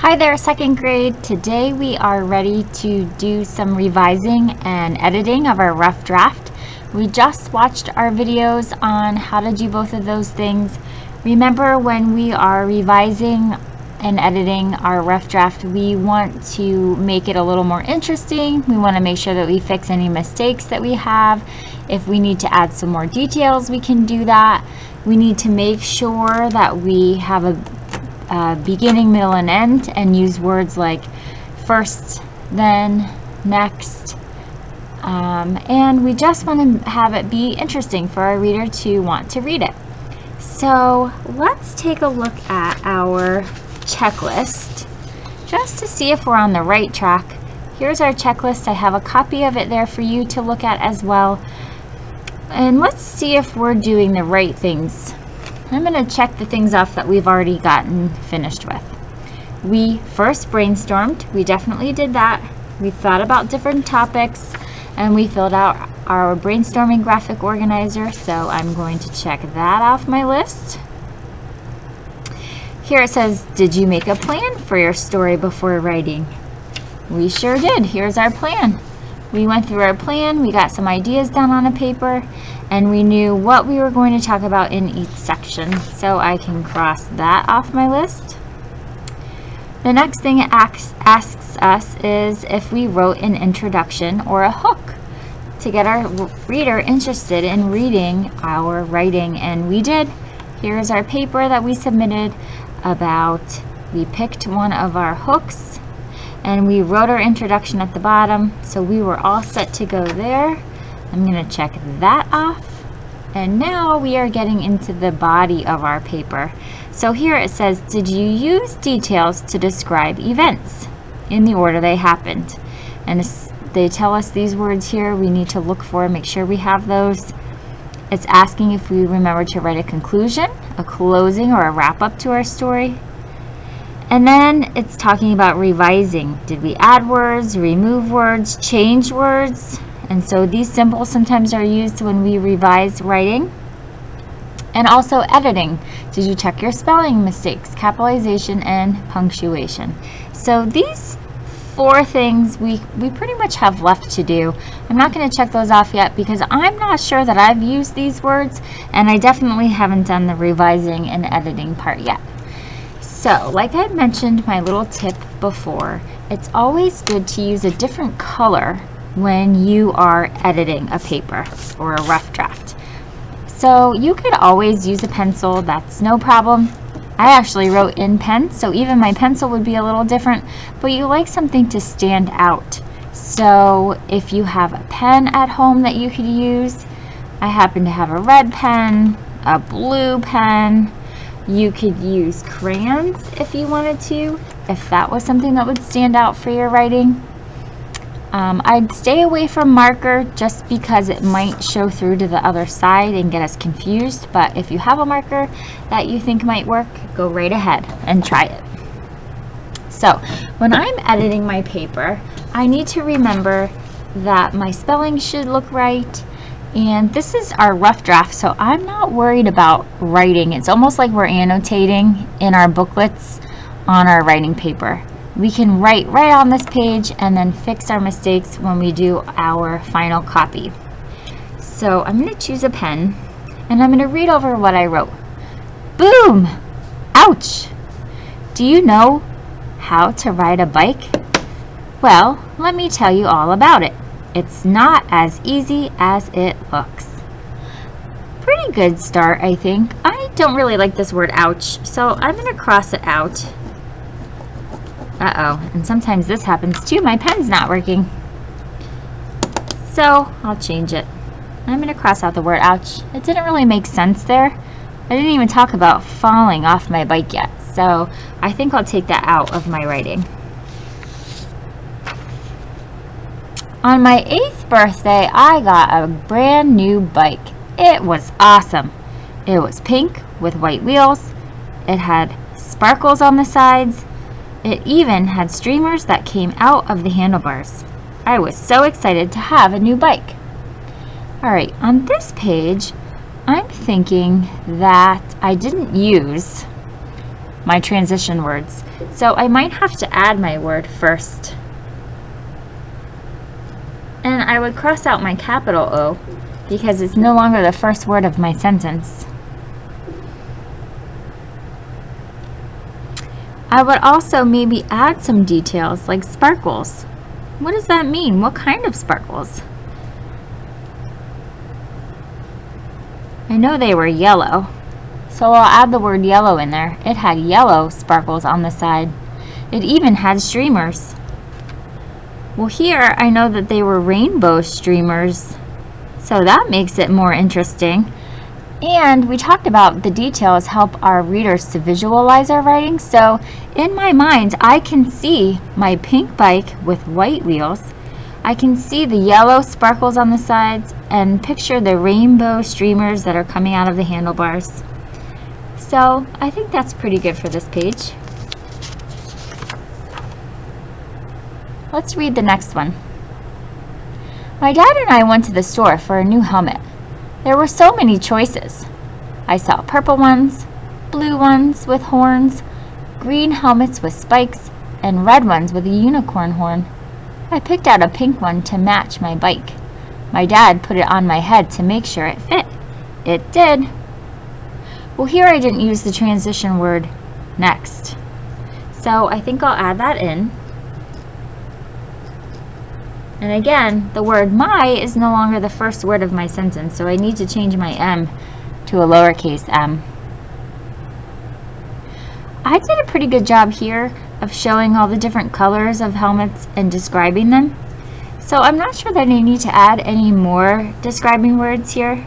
Hi there, second grade. Today we are ready to do some revising and editing of our rough draft. We just watched our videos on how to do both of those things. Remember, when we are revising and editing our rough draft, we want to make it a little more interesting. We want to make sure that we fix any mistakes that we have. If we need to add some more details, we can do that. We need to make sure that we have a beginning, middle, and end, and use words like first, then, next, and we just want to have it be interesting for our reader to want to read it. So let's take a look at our checklist just to see if we're on the right track. Here's our checklist. I have a copy of it there for you to look at as well, and let's see if we're doing the right things. I'm going to check the things off that we've already gotten finished with. We first brainstormed. We definitely did that. We thought about different topics, and we filled out our brainstorming graphic organizer, so I'm going to check that off my list. Here it says, did you make a plan for your story before writing? We sure did. Here's our plan. We went through our plan, we got some ideas down on a paper, and we knew what we were going to talk about in each section. So I can cross that off my list. The next thing it asks us is if we wrote an introduction or a hook to get our reader interested in reading our writing, and we did. Here's our paper that we submitted we picked one of our hooks, and we wrote our introduction at the bottom, so we were all set to go there. I'm going to check that off. And now we are getting into the body of our paper. So here it says, did you use details to describe events in the order they happened? And they tell us these words here we need to look for, make sure we have those. It's asking if we remember to write a conclusion, a closing, or a wrap-up to our story. And then it's talking about revising. Did we add words, remove words, change words? And so these symbols sometimes are used when we revise writing. And also editing. Did you check your spelling mistakes, capitalization, and punctuation? So these 4 things we pretty much have left to do. I'm not going to check those off yet because I'm not sure that I've used these words, and I definitely haven't done the revising and editing part yet. So, like I mentioned, my little tip before, it's always good to use a different color when you are editing a paper or a rough draft. So you could always use a pencil, that's no problem. I actually wrote in pen, so even my pencil would be a little different, but you like something to stand out. So if you have a pen at home that you could use, I happen to have a red pen, a blue pen. You could use crayons if you wanted to, if that was something that would stand out for your writing. I'd stay away from marker just because it might show through to the other side and get us confused, but if you have a marker that you think might work, go right ahead and try it. So when I'm editing my paper, I need to remember that my spelling should look right. And this is our rough draft, so I'm not worried about writing. It's almost like we're annotating in our booklets on our writing paper. We can write right on this page and then fix our mistakes when we do our final copy. So I'm going to choose a pen, and I'm going to read over what I wrote. Boom! Ouch! Do you know how to ride a bike? Well, let me tell you all about it. It's not as easy as it looks. Pretty good start, I think. I don't really like this word ouch, so I'm going to cross it out. Uh-oh, and sometimes this happens too. My pen's not working. So I'll change it. I'm going to cross out the word ouch. It didn't really make sense there. I didn't even talk about falling off my bike yet, so I think I'll take that out of my writing. On my 8th birthday, I got a brand new bike. It was awesome. It was pink with white wheels. It had sparkles on the sides. It even had streamers that came out of the handlebars. I was so excited to have a new bike. Alright, on this page, I'm thinking that I didn't use my transition words. So I might have to add my word first. And I would cross out my capital O because it's no longer the first word of my sentence. I would also maybe add some details like sparkles. What does that mean? What kind of sparkles? I know they were yellow, so I'll add the word yellow in there. It had yellow sparkles on the side. It even had streamers. Well, here I know that they were rainbow streamers, so that makes it more interesting. And we talked about the details help our readers to visualize our writing, so in my mind I can see my pink bike with white wheels. I can see the yellow sparkles on the sides and picture the rainbow streamers that are coming out of the handlebars. So I think that's pretty good for this page. Let's read the next one. My dad and I went to the store for a new helmet. There were so many choices. I saw purple ones, blue ones with horns, green helmets with spikes, and red ones with a unicorn horn. I picked out a pink one to match my bike. My dad put it on my head to make sure it fit. It did. Well, here I didn't use the transition word next, so I think I'll add that in. And again, the word my is no longer the first word of my sentence, so I need to change my M to a lowercase m. I did a pretty good job here of showing all the different colors of helmets and describing them. So I'm not sure that I need to add any more describing words here,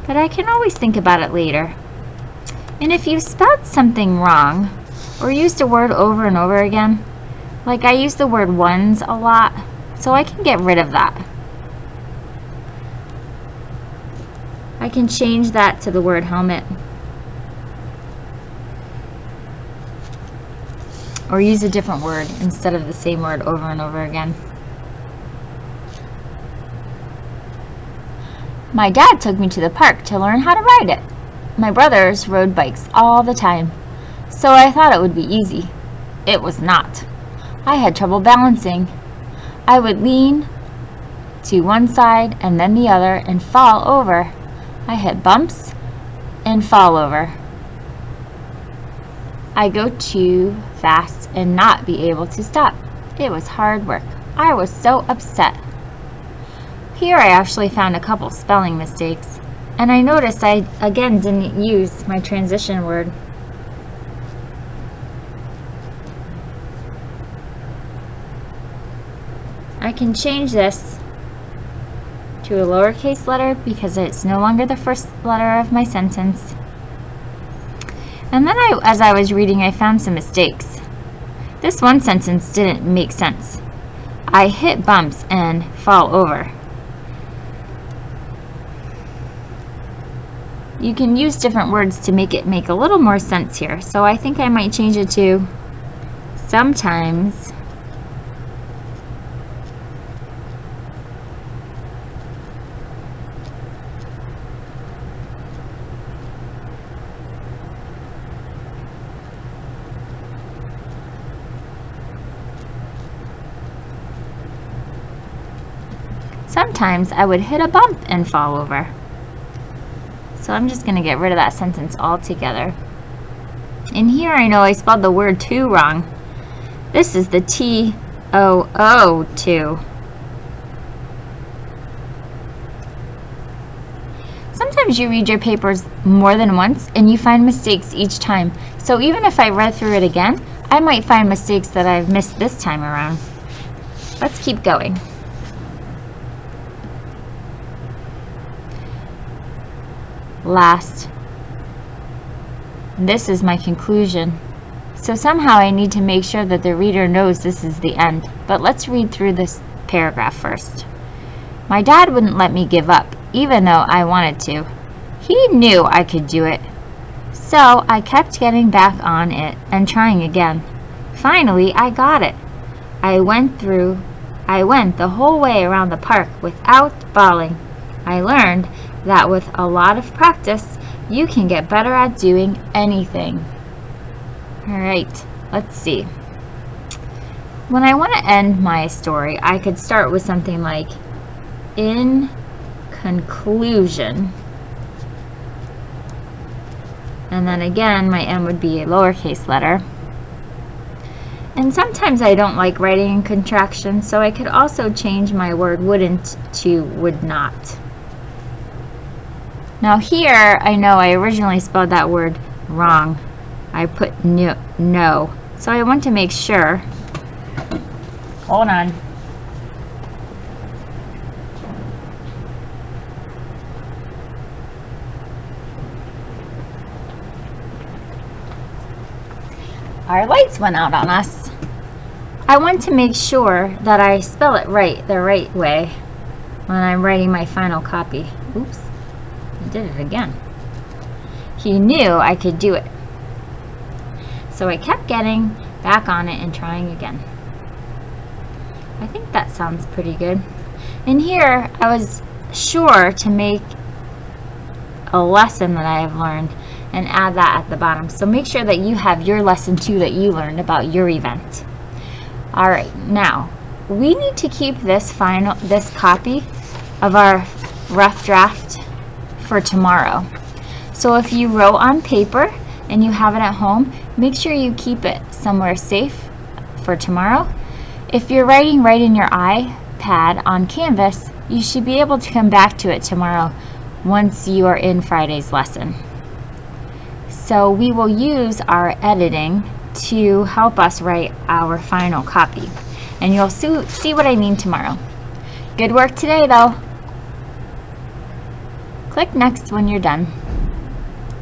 but I can always think about it later. And if you spelled something wrong or used a word over and over again, like I use the word ones a lot, so I can get rid of that. I can change that to the word helmet. Or use a different word instead of the same word over and over again. My dad took me to the park to learn how to ride it. My brothers rode bikes all the time, so I thought it would be easy. It was not. I had trouble balancing. I would lean to one side and then the other and fall over. I hit bumps and fall over. I go too fast and not be able to stop. It was hard work. I was so upset. Here I actually found a couple spelling mistakes, and I noticed I again didn't use my transition word. I can change this to a lowercase letter because it's no longer the first letter of my sentence. And then as I was reading, I found some mistakes. This one sentence didn't make sense. I hit bumps and fall over. You can use different words to make it make a little more sense here. So I think I might change it to sometimes I would hit a bump and fall over. So I'm just going to get rid of that sentence altogether. And here I know I spelled the word to wrong. This is the T-O-O-to. Sometimes you read your papers more than once and you find mistakes each time. So even if I read through it again, I might find mistakes that I've missed this time around. Let's keep going. Last. This is my conclusion. So somehow I need to make sure that the reader knows this is the end. But let's read through this paragraph first. My dad wouldn't let me give up, even though I wanted to. He knew I could do it. So I kept getting back on it and trying again. Finally, I got it. I went the whole way around the park without falling. I learned that with a lot of practice, you can get better at doing anything. Alright, let's see. When I want to end my story, I could start with something like, in conclusion. And then again, my N would be a lowercase letter. And sometimes I don't like writing in contractions, so I could also change my word wouldn't to would not. Now here, I know I originally spelled that word wrong. I put no. So I want to make sure. Hold on. Our lights went out on us. I want to make sure that I spell it right, the right way, when I'm writing my final copy. Oops, I did it again. He knew I could do it. So I kept getting back on it and trying again. I think that sounds pretty good. And here, I was sure to make a lesson that I have learned and add that at the bottom. So make sure that you have your lesson too that you learned about your event. All right, now we need to keep this copy of our rough draft for tomorrow. So if you wrote on paper and you have it at home, make sure you keep it somewhere safe for tomorrow. If you're writing right in your iPad on Canvas, you should be able to come back to it tomorrow once you are in Friday's lesson. So we will use our editing to help us write our final copy. And you'll see what I mean tomorrow. Good work today though. Click next when you're done.